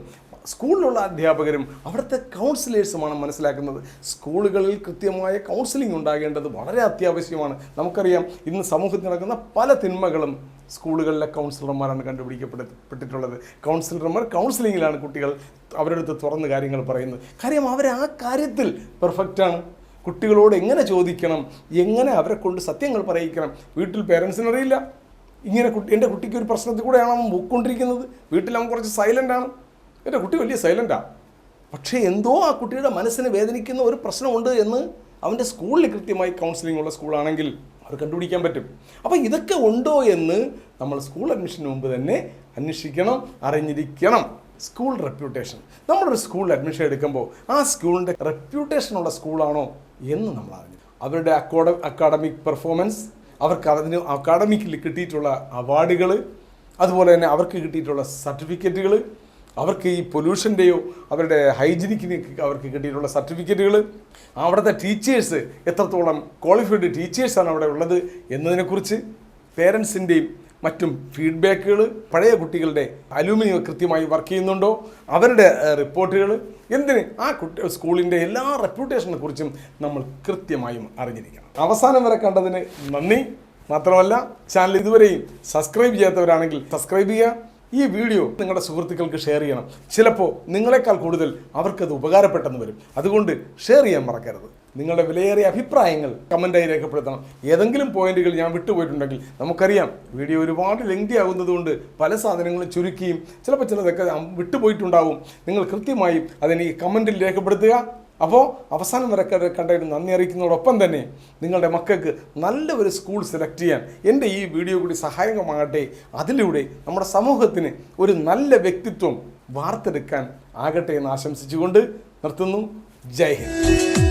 സ്കൂളിലുള്ള അധ്യാപകരും അവിടുത്തെ കൗൺസിലേഴ്സുമാണ് മനസ്സിലാക്കുന്നത്. സ്കൂളുകളിൽ കൃത്യമായ കൗൺസിലിംഗ് ഉണ്ടാകേണ്ടത് വളരെ അത്യാവശ്യമാണ്. നമുക്കറിയാം, ഇന്ന് സമൂഹത്തിൽ നടക്കുന്ന പല തിന്മകളും സ്കൂളുകളിലെ കൗൺസിലർമാരാണ് കണ്ടുപിടിക്കപ്പെട്ടിട്ടുള്ളത്. കൗൺസിലർമാർ കൗൺസിലിങ്ങിലാണ് കുട്ടികൾ അവരുടെ അടുത്ത് തുറന്ന് കാര്യങ്ങൾ പറയുന്നത്. കാര്യം അവർ ആ കാര്യത്തിൽ പെർഫെക്റ്റാണ്. കുട്ടികളോട് എങ്ങനെ ചോദിക്കണം, എങ്ങനെ അവരെ കൊണ്ട് സത്യങ്ങൾ പറയിക്കണം, വീട്ടിൽ പേരൻസിനറിയില്ല. ഇങ്ങനെ എൻ്റെ കുട്ടിക്ക് ഒരു പ്രശ്നത്തിൽ കൂടെയാണ് അവൻ പോയിക്കൊണ്ടിരിക്കുന്നത്. വീട്ടിൽ അവൻ കുറച്ച് സൈലൻ്റാണ്, എൻ്റെ കുട്ടി വലിയ സൈലൻ്റാണ്, പക്ഷേ എന്തോ ആ കുട്ടിയുടെ മനസ്സിന് വേദനിക്കുന്ന ഒരു പ്രശ്നമുണ്ട് എന്ന് അവൻ്റെ സ്കൂളിൽ കൃത്യമായി കൗൺസിലിംഗ് ഉള്ള സ്കൂളാണെങ്കിൽ അവർ കണ്ടുപിടിക്കാൻ പറ്റും. അപ്പോൾ ഇതൊക്കെ ഉണ്ടോ എന്ന് നമ്മൾ സ്കൂൾ അഡ്മിഷന് മുമ്പ് തന്നെ അന്വേഷിക്കണം, അറിഞ്ഞിരിക്കണം. സ്കൂൾ റെപ്യൂട്ടേഷൻ, നമ്മളൊരു സ്കൂളിൽ അഡ്മിഷൻ എടുക്കുമ്പോൾ ആ സ്കൂളിൻ്റെ റെപ്യൂട്ടേഷനുള്ള സ്കൂളാണോ എന്ന് നമ്മൾ അറിഞ്ഞു. അവരുടെ അക്കാഡമിക് പെർഫോമൻസ്, അവർക്ക് അതിന് അക്കാഡമിക്കിൽ കിട്ടിയിട്ടുള്ള അവാർഡുകൾ, അതുപോലെ തന്നെ അവർക്ക് കിട്ടിയിട്ടുള്ള സർട്ടിഫിക്കറ്റുകൾ, അവർക്ക് ഈ പൊല്യൂഷൻ്റെയോ അവരുടെ ഹൈജീനിക്കിന് അവർക്ക് കിട്ടിയിട്ടുള്ള സർട്ടിഫിക്കറ്റുകൾ, അവിടുത്തെ ടീച്ചേഴ്സ് എത്രത്തോളം ക്വാളിഫൈഡ് ടീച്ചേഴ്സാണ് അവിടെ ഉള്ളത് എന്നതിനെക്കുറിച്ച്, പേരൻസിൻ്റെയും മറ്റും ഫീഡ്ബാക്കുകൾ, പഴയ കുട്ടികളുടെ അലൂമിനി കൃത്യമായി വർക്ക് ചെയ്യുന്നുണ്ടോ, അവരുടെ റിപ്പോർട്ടുകൾ, എന്തിന് ആ സ്കൂളിൻ്റെ എല്ലാ റെപ്യൂട്ടേഷനെ കുറിച്ചും നമ്മൾ കൃത്യമായും അറിഞ്ഞിരിക്കണം. അവസാനം വരെ കണ്ടതിന് നന്ദി. മാത്രമല്ല, ചാനൽ ഇതുവരെയും സബ്സ്ക്രൈബ് ചെയ്യാത്തവരാണെങ്കിൽ സബ്സ്ക്രൈബ് ചെയ്യുക. ഈ വീഡിയോ നിങ്ങളുടെ സുഹൃത്തുക്കൾക്ക് ഷെയർ ചെയ്യണം. ചിലപ്പോൾ നിങ്ങളെക്കാൾ കൂടുതൽ അവർക്കത് ഉപകാരപ്പെട്ടെന്ന് വരും. അതുകൊണ്ട് ഷെയർ ചെയ്യാൻ മറക്കരുത്. നിങ്ങളുടെ വിലയേറിയ അഭിപ്രായങ്ങൾ കമൻറ്റായി രേഖപ്പെടുത്തണം. ഏതെങ്കിലും പോയിന്റുകൾ ഞാൻ വിട്ടുപോയിട്ടുണ്ടെങ്കിൽ, നമുക്കറിയാം വീഡിയോ ഒരുപാട് ലെങ്തി ആകുന്നതുകൊണ്ട് പല സാധനങ്ങളും ചുരുക്കിയും ചിലതൊക്കെ വിട്ടുപോയിട്ടുണ്ടാവും. നിങ്ങൾ കൃത്യമായി അതിന് കമൻറ്റിൽ രേഖപ്പെടുത്തുക. അപ്പോൾ അവസാനം വരെ കണ്ടതിന് നന്ദി അറിയിക്കുന്നതോടൊപ്പം തന്നെ നിങ്ങളുടെ മക്കൾക്ക് നല്ല ഒരു സ്കൂൾ സെലക്ട് ചെയ്യാൻ എൻ്റെ ഈ വീഡിയോ കൂടി സഹായകമാകട്ടെ. അതിലൂടെ നമ്മുടെ സമൂഹത്തിന് ഒരു നല്ല വ്യക്തിത്വം വാർത്തെടുക്കാൻ ആകട്ടെ എന്ന് ആശംസിച്ചുകൊണ്ട് നിർത്തുന്നു. ജയ് ഹിന്ദ്.